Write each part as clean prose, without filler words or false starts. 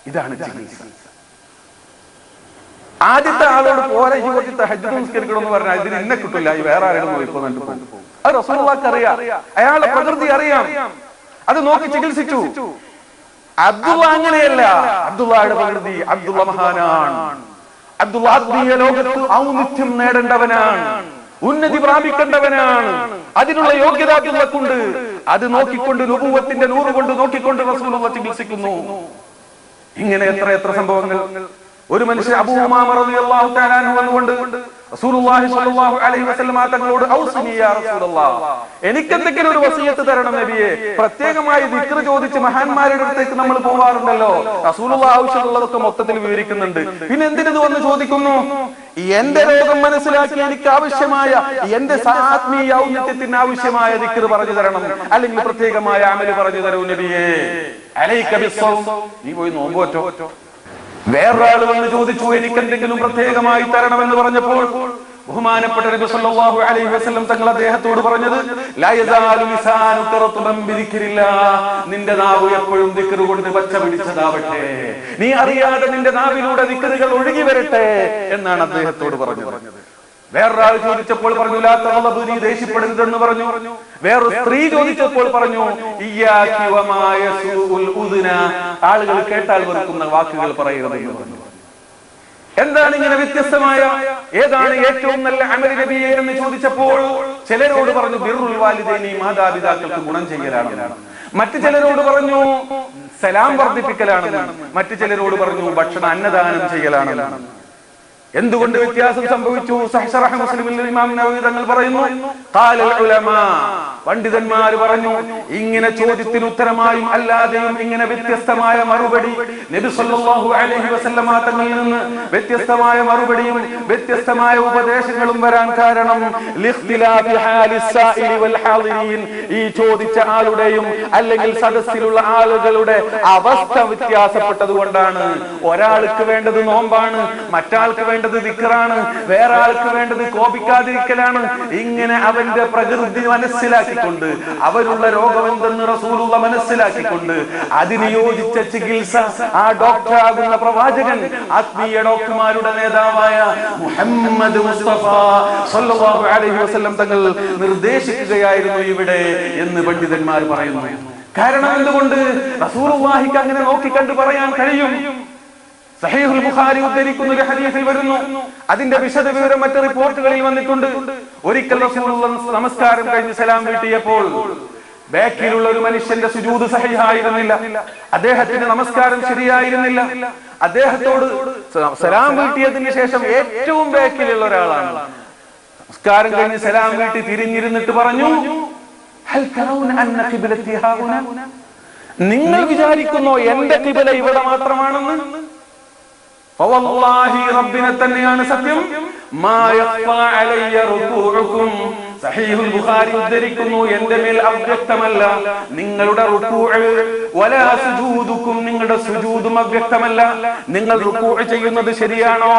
ഇതാണ് ചികിത്സ. ആദ്യത്തെ ആളോട് പോരെ തഹജ്ജുദ് നിസ്കരിക്കണമെന്ന് പറഞ്ഞാൽ ഇതിന് എന്നെ കിട്ടില്ല, ഈ വേറെ ആരും നോക്കിപ്പോന്നിട്ട് പോകും. അത് റസൂലുള്ളാഹിക്ക് അറിയാം, അയാളുടെ പ്രകൃതി അറിയാം, അത് നോക്കി ചികിത്സിച്ചു. അബ്ദുള്ള അങ്ങനെയല്ല. അബ്ദുള്ളയുടെ പ്രകൃതി, അബ്ദുള്ള മഹാനാണ്. അബ്ദുള്ള ആത്മീയ ലോകത്ത് ഔന്നിത്യം നേടേണ്ടവനാണ്, ഉന്നതി പ്രാപിക്കേണ്ടവനാണ്. അതിനുള്ള യോഗ്യത അബ്ദുള്ളക്കുണ്ട്. അത് നോക്കിക്കൊണ്ട് നുബുവത്തിന്റെ നൂറ് കൊണ്ട് നോക്കിക്കൊണ്ട് റസൂലുള്ളാഹി ചികിത്സിക്കുന്നു. ഇങ്ങനെ എത്ര എത്ര സംഭവങ്ങൾ. ഒരു മനുഷ്യൻ അബൂ ഉമാമ റളിയല്ലാഹു തആല അൻഹു വന്നുകൊണ്ട് റസൂലുള്ളാഹി സ്വല്ലല്ലാഹു അലൈഹി വസല്ലം തങ്ങളോട് ഔസിനി യാ റസൂലല്ലാഹ്, എനിക്ക് എന്തെങ്കിലും ഒരു വസിയത്ത് തരണം നബിയെ. പ്രത്യേകമായി ദിക്ർ ചോദിച്ച് മഹാന്മാരുടെ അടുത്തേക്ക് നമ്മൾ പോവാറുണ്ടല്ലോ. റസൂലുള്ളാഹി ആവശ്യമുള്ളതൊക്കെ മൊത്തത്തിൽ വിവരിക്കുന്നുണ്ട്. പിന്നെ എന്തിനത് വന്ന് ചോദിക്കുന്നു? എന്റെ രോഗം മനസ്സിലാക്കി എനിക്ക് ആവശ്യമായ, എന്റെ ആത്മീയ ഔന്നത്യത്തിന് ആവശ്യമായ ദിക്ർ പറഞ്ഞു തരണം, അല്ലെങ്കിൽ പ്രത്യേകമായ അമല് പറഞ്ഞു തരൂ നബിയെ. അലൈക ബിസ്സൗം, നീ പോയി നോമ്പ് നോറ്റോ. വേറൊരാൾ വന്ന് ചോദിച്ചു, എനിക്ക് എന്തെങ്കിലും പ്രത്യേകമായി തരണമെന്ന് പറഞ്ഞപ്പോൾ ബഹുമാനപ്പെട്ട നബി സല്ലല്ലാഹു അലൈഹി വസല്ലം തങ്ങൾ അദ്ദേഹത്തോട് പറഞ്ഞത്, ലാ യസാലു ലിസാനുക റത്ബൻ ബിദിക്രില്ലാഹ്, നിന്റെ നാവ് എപ്പോഴും ദിക്ർ കൊണ്ട് പച്ച പിടിച്ചതാവട്ടെ, നീ അറിയാതെ നിന്റെ നാവിലൂടെ ദിക്റുകൾ ഒഴുകി വരട്ടെ എന്നാണ് അദ്ദേഹത്തോട് പറഞ്ഞത്. വേറൊരാൾ ചോദിച്ചപ്പോൾ പറഞ്ഞു, ലാ തഗ്ളബ്, നീ ദേഷ്യപ്പെടരുതെന്ന് പറഞ്ഞു. വേറൊരു സ്ത്രീ ചോദിച്ചപ്പോൾ പറഞ്ഞു, ഇയ്യാകി വമാ യസൂഉൽ ഉദ്ന, ആളുകൾ കേട്ടാൽ വെറുക്കുന്ന വാക്കുകൾ പറയരുത് എന്ന് പറഞ്ഞു. എന്താണ് ഇങ്ങനെ വ്യത്യസ്തമായ, ഏതാണ് ഏറ്റവും നല്ല അമൽ നബിയെ എന്ന് ചോദിച്ചപ്പോൾ ചിലരോട് പറഞ്ഞു ബിർറുൽ വാലിദൈനി, മാതാപിതാക്കൾക്ക് ഗുണം ചെയ്യലാണ്. മറ്റു ചിലരോട് പറഞ്ഞു സലാം വർദ്ധിപ്പിക്കലാണെന്ന്. മറ്റു ചിലരോട് പറഞ്ഞു ഭക്ഷണം അന്നദാനം ചെയ്യലാണ്. എന്തുകൊണ്ട് വ്യത്യാസം സംഭവിച്ചു? സഹീഹ് ശറഹ് മുസ്ലിമിൽ ഇമാം നവവി തങ്ങൾ പറയുന്നു, ഖാലൽ ഉലമാ, പണ്ഡിതന്മാർ പറഞ്ഞു, ഇങ്ങനെ ചോദ്യത്തിന് ഉത്തരമായും അല്ലാതെയും ഇങ്ങനെ വ്യത്യസ്തമായ മറുപടി നബി സല്ലല്ലാഹു അലൈഹി വസല്ലമ തങ്ങളിൽ നിന്ന് വ്യത്യസ്തമായ മറുപടിയും വ്യത്യസ്തമായ ഉപദേശങ്ങളും വരാൻ കാരണം ലിഖ്തിലാഫി ഹാലിസ് സായിലി വൽ ഹാദിരീൻ, ഈ ചോദിച്ച ആളുടെയും അല്ലെങ്കിൽ സദസ്സിലുള്ള ആളുകളുടെ അവസ്ഥ വ്യത്യാസപ്പെട്ടതുകൊണ്ടാണ്. ഒരാൾക്ക് വേണ്ടത് നോമ്പാണ്, മറ്റാൾക്ക് വേണ്ടത് ദിക്റാണ്, വേറെ ആൾക്ക് വേണ്ടത് കോപിക്കാതിരിക്കലാണ്. ഇങ്ങനെ അവന്റെ പ്രകൃതി മനസ്സിലാക്കിക്കൊണ്ട്, അവനുള്ള രോഗം എന്തെന്ന് റസൂലുള്ളാഹി മനസ്സിലാക്കിക്കൊണ്ട് അതിന് യോജിച്ച ചികിത്സ ആ ഡോക്ടറാകുന്ന പ്രവാചകൻ, ആത്മീയ ഡോക്ടർമാരുടെ നേതാവായ മുഹമ്മദ് മുസ്തഫ സല്ലല്ലാഹു അലൈഹി വസല്ലം തങ്ങൾ നിർദ്ദേശിക്കുകയായിരുന്നു ഇവിടെ എന്ന് പണ്ഡിതന്മാർ പറയുന്നു. കാരണം എന്തുകൊണ്ട്? റസൂലുള്ളാഹിക്ക് അങ്ങനെ നോക്കിക്കണ്ട് പറയാൻ കഴിയും. സഹീഹുൽ ബുഖാരി ഉദ്ധരിക്കുന്ന ഒരു ഹദീസിൽ വരുന്നു, അതിന്റെ വിശദ വിവരം മറ്റ് റിപ്പോർട്ടുകളിൽ വന്നിട്ടുണ്ട്. ഒരിക്കൽ റസൂലുള്ളാഹി നമസ്കാരം കഴിഞ്ഞ് സലാം വീട്ടിയപ്പോൾ ബാക്കിലുള്ള ഒരു മനുഷ്യന്റെ സുജൂദ് സഹീഹായിരുന്നില്ല, അദ്ദേഹത്തിന്റെ നമസ്കാരം ശരിയായിരുന്നില്ല. അദ്ദേഹത്തോട് സലാം വീട്ടിയതിന് ശേഷം ഏറ്റവും ബാക്കിലുള്ള ഒരാളാണ് നമസ്കാരം കഴിഞ്ഞ് സലാം വീട്ടി തിരിഞ്ഞിരുന്നിട്ട് പറഞ്ഞു, ഹൽ തറൗന അന്ന ഖിബ്ലതി ഹാഉന, നിങ്ങൾ വിചാരിക്കുന്നോ എന്റെ ഖിബ്ല ഇവിടെ മാത്രമാണെന്ന്? ഫവല്ലാഹി, റബ്ബിനെ തന്നെയാണ് സത്യം, മാ യഖ്ഫാ അലയ്യ റുകൂഉകും, സഹീഹുൽ ബുഖാരി ഉദ്ധരിക്കുന്നു, എന്റെ മേൽ അവ്യക്തമല്ല നിങ്ങളുടെ റുകൂഉ, വലാ സുജൂദുകും, നിങ്ങളുടെ സുജൂദും അവ്യക്തമല്ല. നിങ്ങൾ റുകൂഉ ചെയ്യുന്നത് ശരിയാണോ,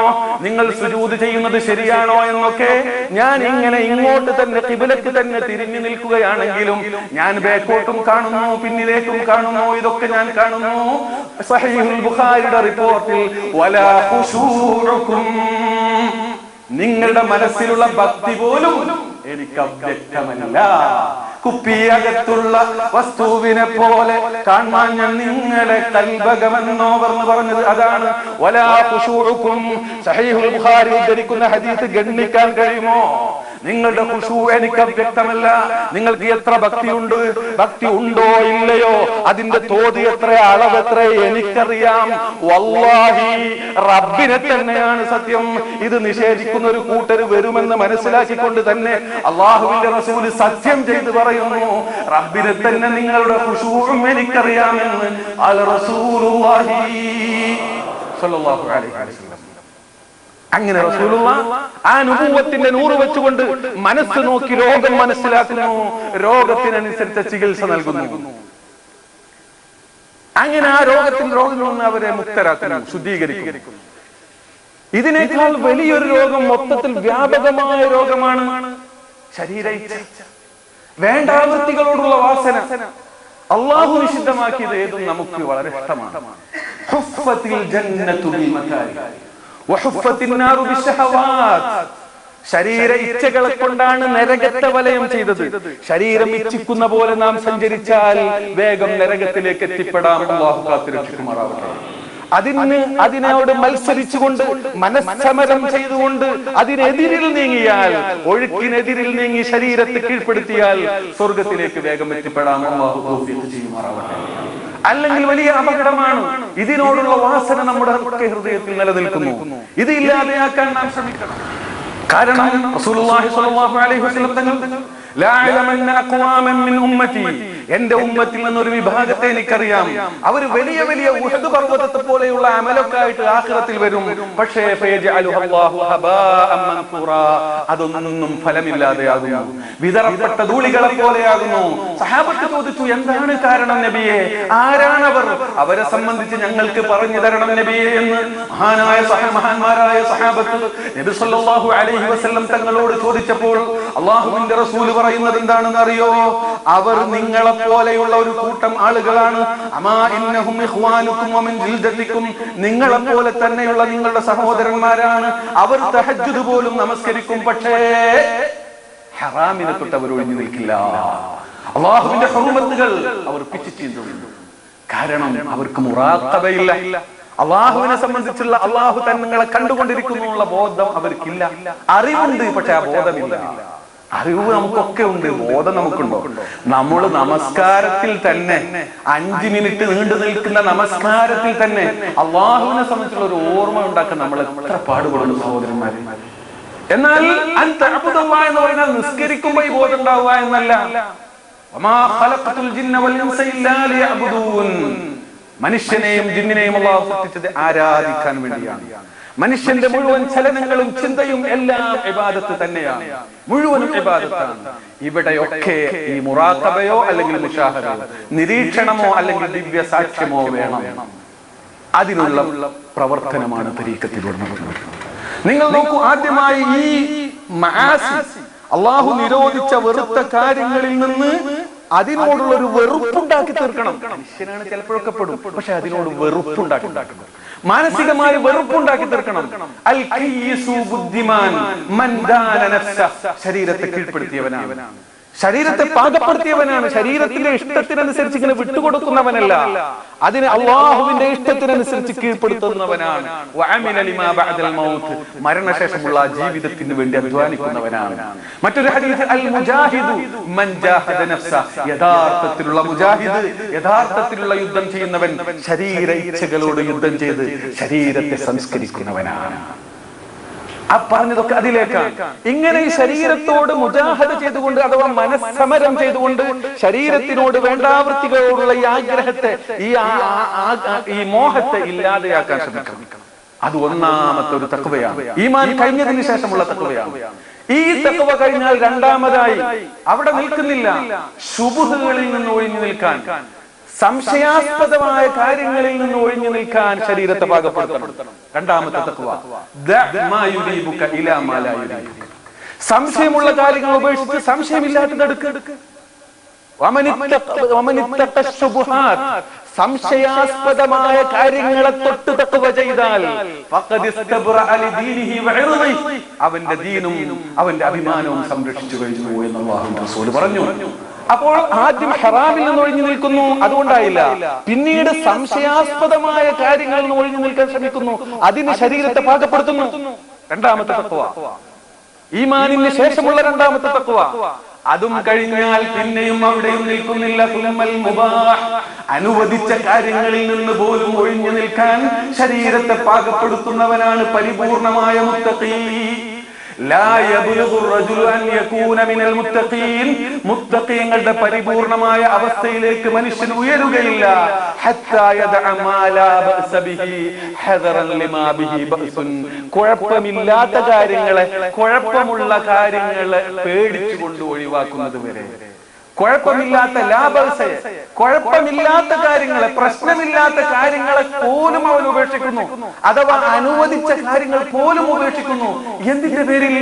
നിങ്ങൾ സുജൂദ് ചെയ്യുന്നത് ശരിയാണോ എന്നൊക്കെ ഞാൻ ഇങ്ങനെ ഇങ്ങോട്ട് തന്നെ ഖിബ്ലക്ക് തന്നെ തിരിഞ്ഞു നിൽക്കുകയാണെങ്കിലും ഞാൻ ബാക്കോട്ടും കാണുന്നു, പിന്നിലേക്കും കാണുന്നു, ഇതൊക്കെ ഞാൻ കാണുന്നു. സഹീഹുൽ ബുഖാരിയുടെ റിപ്പോർട്ടിൽ വലാ ഖുശൂഉകും, നിങ്ങളുടെ മനസ്സിലുള്ള ഭക്തി പോലും എനിക്ക് അവ്യക്തമല്ല. കുപ്പിയകത്തുള്ള വസ്തുവിനെ പോലെ കാണാൻ ഞാൻ നിങ്ങളെ കൽബകമെന്നോ പറഞ്ഞത് അതാണ്. വലാ ഖുശൂഉകും, സഹീഹുൽ ബുഖാരി ഉദ്ധരിക്കുന്ന ഹദീസ് ഗണ്ണിക്കാൻ കഴിയുമോ? നിങ്ങളുടെ ഖുശൂ എനിക്ക് അവ്യക്തമല്ല. നിങ്ങൾക്ക് എത്ര ഭക്തിയുണ്ട്, ഭക്തി ഉണ്ടോ ഇല്ലയോ, അതിന്റെ തോത് എത്ര, അളവ് എത്ര എനിക്കറിയാം. വല്ലാഹി, റബ്ബിനെ തന്നെയാണ് സത്യം. ഇത് നിഷേധിക്കുന്ന ഒരു കൂട്ടർ വരുമെന്ന് മനസ്സിലാക്കിക്കൊണ്ട് തന്നെ അല്ലാഹുവിന്റെ റസൂൽ സത്യം ചെയ്ത് പറയുന്നു, റബ്ബിനെ തന്നെ നിങ്ങളുടെ ഖുശൂഉം എനിക്കറിയാമെന്ന് അൽ റസൂലുള്ളാഹി സ്വല്ലല്ലാഹു അലൈഹി വസല്ലം. അങ്ങനെ റസൂലുള്ളാഹി ആ നുബുവത്തിന്റെ നൂറ് വെച്ചുകൊണ്ട് മനസ്സ് നോക്കി രോഗം മനസ്സിലാക്കുന്നു, രോഗത്തിനനുസരിച്ച ചികിത്സ നൽകുന്നു. അങ്ങനെ ആ രോഗത്തിൽ നിന്ന് അവരെ മുക്തരാക്കുന്നു, ശുദ്ധീകരിക്കുന്നു. ഇതിനേക്കാൾ വലിയൊരു രോഗം, മൊത്തത്തിൽ വ്യാപകമായ രോഗമാണ് ശരീര ഇച്ഛ, വേണ്ടാവൃത്തികളോടുള്ള വാസന. അള്ളാഹു നിഷിദ്ധമാക്കിയത് ഏതും നമുക്ക് വളരെ ഇഷ്ടമാണ്. ഹുഫ്ഫത്തിൽ ജന്നത്തു ബിൽ മകാരി വഹുഫ്ഫത്തിൻ നാറു ബിശ്ശഹവാത്. ശരീര ഇച്ഛകളെ കൊണ്ടാണ് നരകത്തെ വലയം ചെയ്തത്. ശരീരം ഇച്ഛിക്കുന്ന പോലെ നാം സഞ്ചരിച്ചാൽ വേഗം നരകത്തിലേക്ക് എത്തിപ്പെടാം. അല്ലാഹു കാത്തുരക്ഷിക്കുമാറാവട്ടെ. അതിനോട് മത്സരിച്ചുകൊണ്ട് മനസ്സമരം ചെയ്തുകൊണ്ട് അതിനെതിരിൽ നീങ്ങിയാൽ, ഒഴുക്കിനെതിരിൽ നീങ്ങി ശരീരത്തെ കീഴ്പ്പെടുത്തിയാൽ സ്വർഗത്തിലേക്ക് വേഗം എത്തിപ്പെടാം. അല്ലാഹു തൗഫീഖ് ചെയ്യുമാറാവട്ടെ. അല്ലെങ്കിൽ വലിയ അപകടമാണ്. ഇതിനോടുള്ള വാസന നമ്മുടെ ഹൃദയത്തിൽ നിലനിൽക്കുന്നു. ഇത് ഇല്ലാതെയാക്കാൻ നാം ശ്രമിക്കണം. കാരണം റസൂലുള്ളാഹി സ്വല്ലല്ലാഹു അലൈഹി വസല്ലം തങ്ങൾ ലാ അലമന്ന അഖ്വാമൻ മിൻ ഉമ്മത്തി, എന്റെ ഉമ്മത്തിൽ നിന്നൊരു വിഭാഗത്തെ എനിക്കറിയാം, അവർ വലിയ വലിയ ഉഹദ് പർവ്വതത്തെ പോലെയുള്ള അമലൊക്കെ ആയിട്ട് ആഖിറത്തിൽ വരും. പക്ഷേ ഫയജഅലുഹു അല്ലാഹു ഹബാഅൻ മൻസൂറാ, അതൊന്നും ഫലമില്ലാതെയാകുന്നു, വിതറപ്പെട്ട ധൂളികളെ പോലെയാകുന്നു. സഹാബത്ത് ചോദിച്ചു, എന്താണ് കാരണം നബിയെ? ആരാണവർ? അവരെ സംബന്ധിച്ച് ഞങ്ങൾക്ക് പറഞ്ഞു തരണം നബിയെ എന്ന് മഹാന്മാരായ സഹാബത്ത് നബി സല്ലല്ലാഹു അലൈഹി വസല്ലം തങ്ങളോട് ചോദിച്ചപ്പോൾ അല്ലാഹുവിന്റെ റസൂൽ പറയുന്നത് എന്താണെന്ന് അറിയോ? അവർ നിങ്ങളെ പോലെയുള്ള ഒരു കൂട്ടം ആളുകളാണ്. അമാ ഇന്നഹും ഇഖ്വാനുകും വമിൻ ജിൽദതികും, നിങ്ങളെ പോലെ തന്നെയുള്ള നിങ്ങളുടെ സഹോദരന്മാരാണ്. അവർ തഹജ്ജുദ് പോലും നമസ്കരിക്കും, പക്ഷേ ഹറാമിനെ തൊട്ട് അവർ ഒഴിഞ്ഞു നിൽക്കില്ല. അല്ലാഹുവിന്റെ ഹുർമത്തുകൾ അവർ പിച്ചിച്ചീന്തുന്നു. കാരണം അവർക്ക് മുറാഖബയില്ല. അള്ളാഹുവിനെ സംബന്ധിച്ചുള്ള അള്ളാഹു തങ്ങളെ കണ്ടുകൊണ്ടിരിക്കുന്നുള്ള ബോധം അവർക്കില്ല. അറിവുണ്ട്, പക്ഷെ ആ ബോധമില്ല. അറിവ് നമുക്കൊക്കെ ഉണ്ട്, ബോധം നമുക്കുണ്ടോ? നമ്മൾ നമസ്കാരത്തിൽ തന്നെ 5 മിനിറ്റ് നീണ്ടു നിൽക്കുന്ന നമസ്കാരത്തിൽ തന്നെ അള്ളാഹുവിനെ സംബന്ധിച്ചുള്ള ഒരു ഓർമ്മ ഉണ്ടാക്കാൻ നമ്മൾ എത്ര പാടുപെടുന്നു സഹോദരന്മാരെ. എന്നാൽ അൻതഅബ്ദുല്ലാഹ് എന്ന് പറഞ്ഞാൽ നിസ്കരിക്കുമ്പോൾ ഈ ബോധം ഉണ്ടാവുക എന്നല്ല. വമാ ഖലഖതുൽ ജിന്ന വൽ ഇൻസ ഇല്ലാ ലിയഅബ്ദൂൻ, മനുഷ്യനെയും ജിന്നിനെയും അല്ലാഹു സൃഷ്ടിച്ചത് ആരാധിക്കാൻ വേണ്ടിയാണ്. മനുഷ്യന്റെ മുഴുവൻ ചലനങ്ങളും ചിന്തയും എല്ലാം ഇബാദത്ത് തന്നെയാണ്, മുഴുവനും ഇബാദത്താണ്. ഇവിടെയൊക്കെ ഈ മുറാഖബയോ അല്ലെങ്കിൽ മുശാഹദയോ, നിരീക്ഷണമോ അല്ലെങ്കിൽ ദിവ്യ സാക്ഷ്യമോ വേണം. അതിനുള്ള പ്രവർത്തനമാണ് തരീഖത്തിലൂടെ നടക്കുന്നത്. നിങ്ങൾ നോക്കൂ, ആദ്യമായി ഈ മആസി, അള്ളാഹു നിരോധിച്ച വെറുത്ത കാര്യങ്ങളിൽ നിന്ന് അതിനോടുള്ള ഒരു വെറുപ്പുണ്ടാക്കി തീർക്കണം. മനുഷ്യനാണ് ചിലപ്പോഴൊക്കെ പെടും, പക്ഷെ അതിനോട് വെറുപ്പുണ്ടാക്കി മാനസികമായ വെറുപ്പുണ്ടാക്കി തീർക്കണം. അൽ ഖയ്യിസു ബുദ്ധിമാൻ മൻ ദാന നഫ്സ, ശരീരത്തെ കീഴ്പ്പെടുത്തിയവനാണ്, ശരീരത്തെ പാകപ്പെടുത്തിയവനാണ്. ശരീരത്തിന്റെ ഇഷ്ടത്തിനനുസരിച്ച് ഇങ്ങനെ വിട്ടുകൊടുക്കുന്നവനല്ല, അതിന് അള്ളാഹുവിന്റെ ഇഷ്ടത്തിനനുസരിച്ച് കീഴ്പ്പെടുത്തുന്നവനാണ്. വഅമില ലിമാ ബഅദൽ മൗത്ത്, മരണശേഷമുള്ള ജീവിതത്തിന് വേണ്ടി അധ്വാനിക്കുന്നവനാണ്. മറ്റൊരു ഹദീസ് അൽ മുജാഹിദു മൻ ജാഹദ നഫ്സ, യഥാർത്ഥത്തിലുള്ള മുജാഹിദ്, യഥാർത്ഥത്തിലുള്ള യുദ്ധം ചെയ്യുന്നവൻ ശരീര ഇച്ഛകളോട് യുദ്ധം ചെയ്ത് ശരീരത്തെ സംസ്കരിക്കുന്നവനാണ്. ആ പറഞ്ഞതൊക്കെ അതിലേക്കാണ്. ഇങ്ങനെ ഈ ശരീരത്തോട് മുജാഹദ ചെയ്തുകൊണ്ട് അഥവാ മനസ്സമരം ചെയ്തുകൊണ്ട് ശരീരത്തിനോട് വേണ്ടാവൃത്തികളോടുള്ള ഈ ആഗ്രഹത്തെ, ഈ മോഹത്തെ ഇല്ലാതെയാക്കാൻ ശ്രമിക്കണം. അത് ഒന്നാമത്തെ ഒരു തഖ്വയാണ്. ഈമാൻ കഴിഞ്ഞതിന് ശേഷമുള്ള തഖ്വയാണ്. ഈ തഖ്വ കഴിഞ്ഞാൽ രണ്ടാമതായി അവിടെ നിൽക്കുന്നില്ല, ശുബ്ഹകളിൽ നിന്ന് ഒഴിഞ്ഞു നിൽക്കാൻ, സംശയാസ്പദമായ കാര്യങ്ങളിൽ നിന്ന് ഒഴിഞ്ഞു നിൽക്കാൻ ശരീരത്തെ പാകപ്പെടുത്തണം. രണ്ടാമത്തെ തഖ്വ, സംശയമുള്ള കാര്യങ്ങൾ ഉപേക്ഷിച്ച് സംശയമില്ലാത്തത് എടുക്കുക. സംശയാസ്പദമായ കാര്യങ്ങളെ തൊട്ട് തഖ്വ ചെയ്താൽ അവന്റെ ദീനും അവന്റെ അഭിമാനവും സംരക്ഷിച്ചു കഴിഞ്ഞു എന്ന് അല്ലാഹുവിന്റെ റസൂൽ പറഞ്ഞു. അപ്പോൾ ആദ്യം ഹറാമിൽ നിന്ന് ഒഴിഞ്ഞു നിൽക്കുന്നു, അതുകൊണ്ടായില്ല. പിന്നീട് സംശയാസ്പദമായ കാര്യങ്ങളിൽ നിന്ന് ഒഴിഞ്ഞു നിൽക്കാൻ ശ്രമിക്കുന്നു, അതിന് ശരീരത്തെ പാകപ്പെടുത്തുന്നു. രണ്ടാമത്തെ തഖ്വ, ഈമാനിന് ശേഷമുള്ള രണ്ടാമത്തെ തഖ്വ. അതും കഴിഞ്ഞാൽ പിന്നെയും അവിടെയും നിൽക്കുന്നില്ല. അനുവദിച്ച കാര്യങ്ങളിൽ നിന്ന് പോലും ഒഴിഞ്ഞു നിൽക്കാൻ ശരീരത്തെ പാകപ്പെടുത്തുന്നവനാണ് പരിപൂർണമായ മുത്തഖീ. മുത്തഖീങ്ങളുടെ പരിപൂർണമായ അവസ്ഥയിലേക്ക് മനുഷ്യൻ ഉയരുകയില്ല. കുഴപ്പമില്ലാത്ത കാര്യങ്ങളെ, കുഴപ്പമുള്ള കാര്യങ്ങളെ പേടിച്ചുകൊണ്ട് ഒഴിവാക്കുന്നത് വരെ. കുഴപ്പമില്ലാത്ത ലാഭസയെ, കുഴപ്പമില്ലാത്ത കാര്യങ്ങളെ, പ്രശ്നമില്ലാത്ത കാര്യങ്ങളെ പോലും അവൻ ഉപേക്ഷിക്കുന്നു, അഥവാ അനുവദിച്ച കാര്യങ്ങൾ പോലും ഉപേക്ഷിക്കുന്നു. എന്തിന്റെ പേരിൽ?